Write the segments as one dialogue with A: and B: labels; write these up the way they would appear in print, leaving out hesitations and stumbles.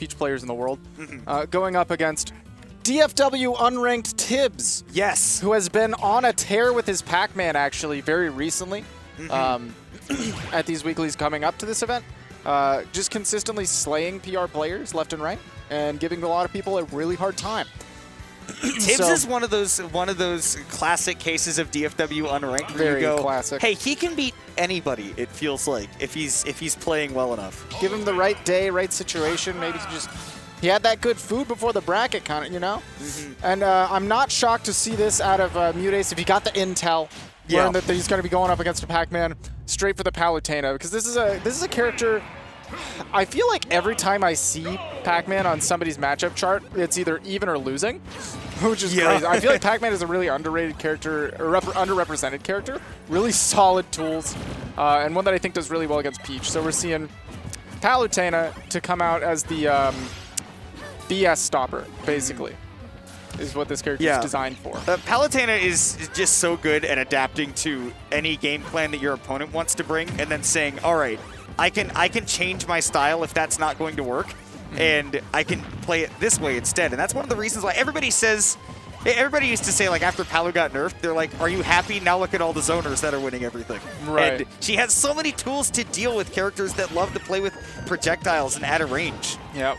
A: Peach players in the world, going up against DFW unranked Tibs.
B: Yes.
A: Who has been on a tear with his Pac-Man, actually, very recently at these weeklies coming up to this event. Just consistently slaying PR players left and right and giving a lot of people a really hard time.
B: Tibs is one of those classic cases of DFW unranked.
A: Very classic.
B: Hey, he can beat anybody. It feels like if he's playing well enough.
A: Give him the right day, right situation. Maybe he had that good food before the bracket, kind of, you know. And I'm not shocked to see this out of MuteAce if he got the intel.
B: Yeah.
A: That he's going to be going up against a Pac-Man straight for the Palutena, because this is a character. I feel like every time I see Pac-Man on somebody's matchup chart, it's either even or losing, which is crazy. I feel like Pac-Man is a really underrated character, or underrepresented character. Really solid tools, and one that I think does really well against Peach. So we're seeing Palutena to come out as the BS stopper, basically, is what this character is designed for.
B: Palutena is just so good at adapting to any game plan that your opponent wants to bring, and then saying, all right, I can change my style if that's not going to work, and I can play it this way instead. And that's one of the reasons why everybody used to say, like, after Palu got nerfed, they're like, are you happy? Now look at all the zoners that are winning everything.
A: Right.
B: And she has so many tools to deal with characters that love to play with projectiles and out of range.
A: Yep.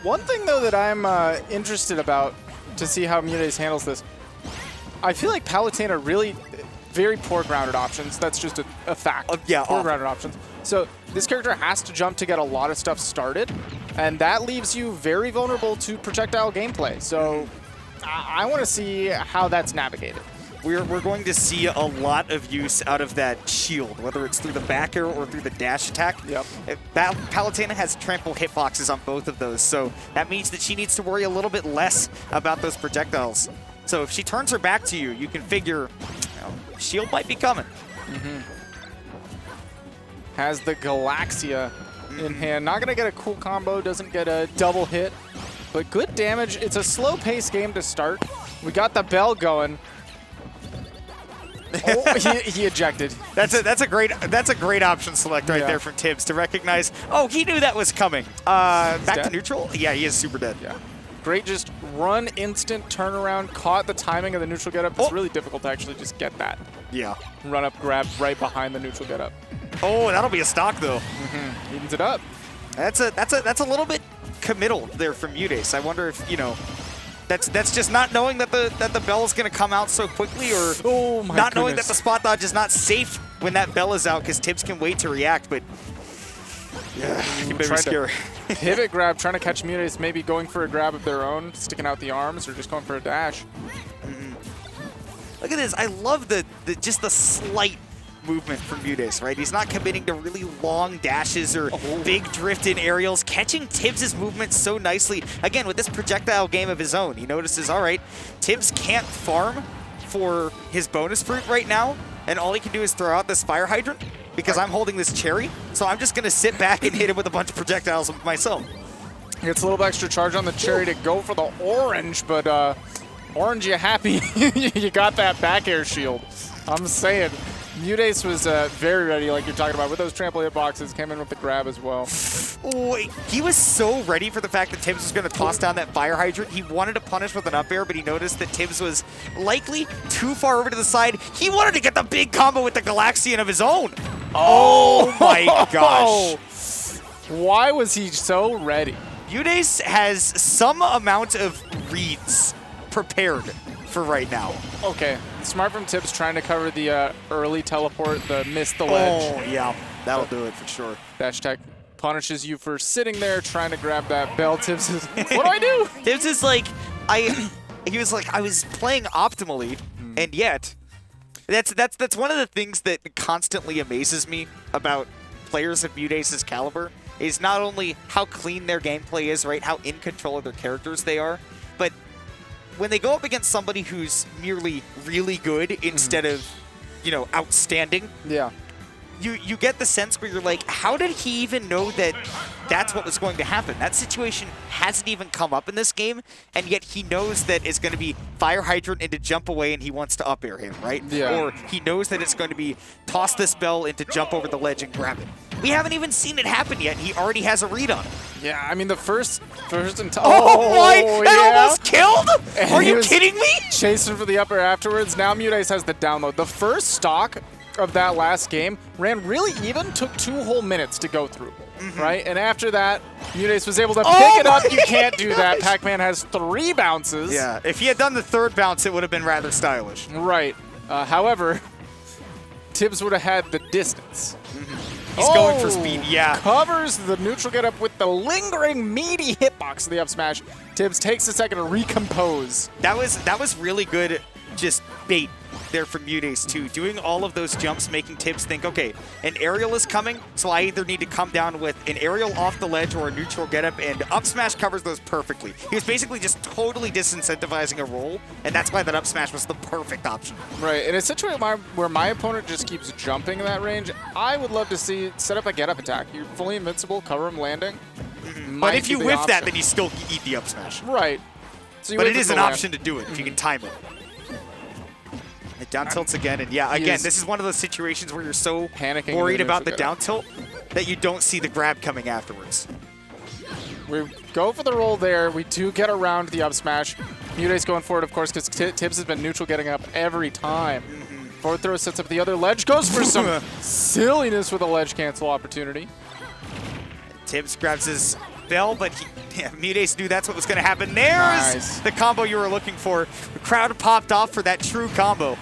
A: One thing, though, that I'm interested about to see how MuteAce handles this, I feel like Palutena really very poor grounded options. That's just a fact. Poor grounded options. So this character has to jump to get a lot of stuff started, and that leaves you very vulnerable to projectile gameplay. So I want to see how that's navigated.
B: We're going to see a lot of use out of that shield, whether it's through the back air or through the dash attack.
A: Yep.
B: Palutena has trample hitboxes on both of those, so that means that she needs to worry a little bit less about those projectiles. So if she turns her back to you, you can figure, shield might be coming.
A: Has the Galaxia in hand. Not going to get a cool combo, doesn't get a double hit, but good damage. It's a slow-paced game to start. We got the bell going. Oh, he ejected.
B: That's a great option select right there from Tibs to recognize. Oh, he knew that was coming. Back to neutral. Yeah, he is super dead.
A: Yeah, great. Just run, instant turnaround. Caught the timing of the neutral getup. It's really difficult to actually just get that.
B: Yeah.
A: Run up, grab right behind the neutral getup.
B: Oh, that'll be a stock though.
A: Evens it up.
B: That's a little bit committal there from MuteAce. I wonder if that's just not knowing that the bell is going to come out so quickly, or not knowing that the spot dodge is not safe when that bell is out, because Tibs can wait to react. But yeah, you better be scary.
A: Pivot grab, trying to catch MuteAce, maybe going for a grab of their own, sticking out the arms, or just going for a dash.
B: Look at this. I love just the slight movement from MuteAce, right? He's not committing to really long dashes or big drift in aerials. Catching Tibs' movement so nicely. Again, with this projectile game of his own, he notices, all right, Tibs can't farm for his bonus fruit right now, and all he can do is throw out this fire hydrant because I'm holding this cherry, so I'm just going to sit back and hit him with a bunch of projectiles myself.
A: Gets a little bit extra charge on the cherry to go for the orange, but orange, you happy? You got that back air shield. I'm saying. MuteAce was very ready, like you're talking about, with those trample hitboxes, came in with the grab as well.
B: Oh, he was so ready for the fact that Tibs was going to toss down that fire hydrant. He wanted to punish with an up air, but he noticed that Tibs was likely too far over to the side. He wanted to get the big combo with the Galaxian of his own. Oh my gosh.
A: Why was he so ready?
B: MuteAce has some amount of reads prepared for right now.
A: Okay, smart from Tibs, trying to cover the early teleport, missed the ledge.
B: Oh, yeah, that'll do it for sure.
A: Dash tech punishes you for sitting there trying to grab that bell. Tibs is, what do I do?
B: Tibs is like, he was like, I was playing optimally, and yet, that's one of the things that constantly amazes me about players of MuteAce's caliber, is not only how clean their gameplay is, right, how in control of their characters they are, but when they go up against somebody who's merely really good instead of, outstanding, you get the sense where you're like, how did he even know that that's what was going to happen? That situation hasn't even come up in this game, and yet he knows that it's going to be fire hydrant into jump away and he wants to up air him, right?
A: Yeah.
B: Or he knows that it's going to be toss this bell into jump over the ledge and grab it. We haven't even seen it happen yet, and he already has a read on it.
A: Yeah, I mean, the first and
B: Oh my! That almost killed?
A: And
B: Are
A: he
B: you
A: was
B: kidding me?
A: Chasing for the upper afterwards. Now MuteAce has the download. The first stock of that last game ran really even, took 2 whole minutes to go through, right? And after that, MuteAce was able to pick it up. You can't do that. Pac-Man has 3 bounces.
B: Yeah, if he had done the 3rd bounce, it would have been rather stylish.
A: Right. However, Tibs would have had the distance.
B: He's going for speed, yeah.
A: Covers the neutral get up with the lingering meaty hitbox of the up smash. Tibs takes a second to recompose.
B: That was really good, just bait there from MuteAce too. Doing all of those jumps, making Tibs think, okay, an aerial is coming, so I either need to come down with an aerial off the ledge or a neutral getup, and up smash covers those perfectly. He was basically just totally disincentivizing a roll, and that's why that up smash was the perfect option.
A: Right, in a situation where my opponent just keeps jumping in that range, I would love to see set up a get-up attack. You're fully invincible, cover him landing.
B: But if you whiff that, then you still eat the up smash.
A: Right. So
B: but it is an option to do it if you can time it. It down tilts again, and yeah, again, this is one of those situations where you're so
A: panicking
B: worried about the down tilt that you don't see the grab coming afterwards.
A: We go for the roll there. We do get around the up smash. MuteAce going forward, of course, because Tibs has been neutral getting up every time. Forward throw sets up the other ledge, goes for some silliness with a ledge cancel opportunity.
B: Tibs grabs his bell, but MuteAce knew that's what was going to happen. There's the combo you were looking for. The crowd popped off for that true combo.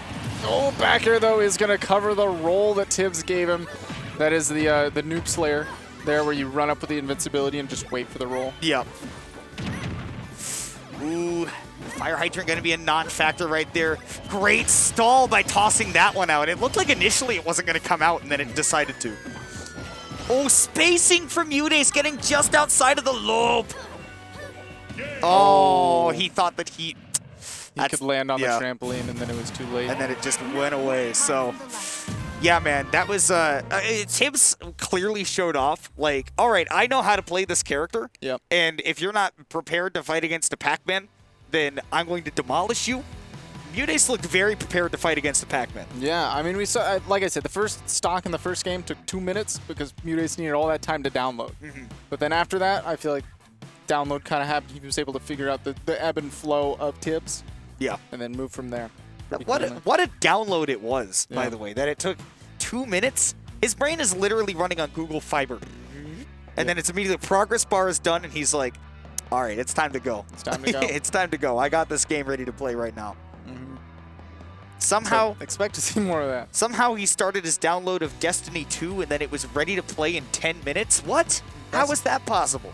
A: Oh, back air, though, is going to cover the roll that Tibs gave him. That is the Noob Slayer there, where you run up with the invincibility and just wait for the roll.
B: Yep. Ooh, fire hydrant going to be a non-factor right there. Great stall by tossing that one out. It looked like initially it wasn't going to come out, and then it decided to. Oh, spacing from MuteAce, getting just outside of the loop. Oh, he thought that he
A: could land on the trampoline, and then it was too late.
B: And then it just went away. So, yeah, man, that was Tibs clearly showed off. Like, all right, I know how to play this character.
A: Yep.
B: And if you're not prepared to fight against a Pac-Man, then I'm going to demolish you. MuteAce looked very prepared to fight against the Pac-Man.
A: Yeah, I mean, we saw, like I said, the first stock in the first game took 2 minutes because MuteAce needed all that time to download. But then after that, I feel like download kind of happened. He was able to figure out the ebb and flow of Tibs.
B: Yeah.
A: And then move from there.
B: What a download it was, by the way, that it took 2 minutes. His brain is literally running on Google Fiber. And then it's immediately progress bar is done, and he's like, all right, it's time to go.
A: It's time to go.
B: It's time to go. I got this game ready to play right now. Somehow,
A: so expect to see more of that.
B: Somehow he started his download of Destiny 2 and then it was ready to play in 10 minutes? What? How was that possible?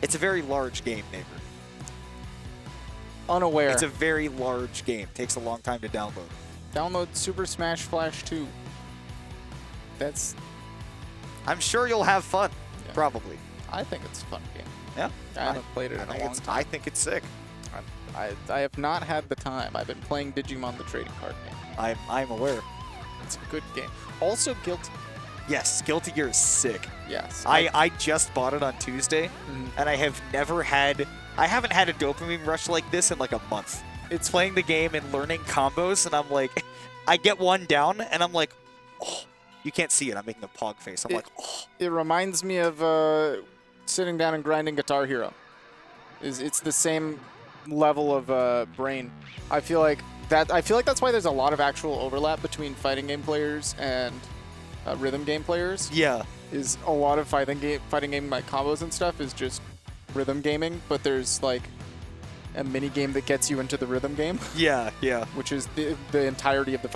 B: It's a very large game, neighbor.
A: Unaware.
B: It's a very large game. Takes a long time to download.
A: Download Super Smash Flash 2. That's...
B: I'm sure you'll have fun, probably.
A: I think it's a fun game.
B: Yeah?
A: I haven't played it in a long time.
B: I think it's sick.
A: I have not had the time. I've been playing Digimon the trading card game.
B: I'm aware.
A: It's a good game. Also Guilty.
B: Yes, Guilty Gear is sick.
A: Yes.
B: I just bought it on Tuesday, and I haven't had a dopamine rush like this in like a month. It's playing the game and learning combos, and I'm like, I get one down, and I'm like, oh, you can't see it. I'm making a pog face. I'm like, oh.
A: It reminds me of sitting down and grinding Guitar Hero. It's the same level of brain. I feel like that's why there's a lot of actual overlap between fighting game players and rhythm game players.
B: Yeah.
A: Is a lot of fighting game like combos and stuff is just rhythm gaming, but there's like a mini game that gets you into the rhythm game.
B: Yeah, yeah.
A: Which is the entirety of the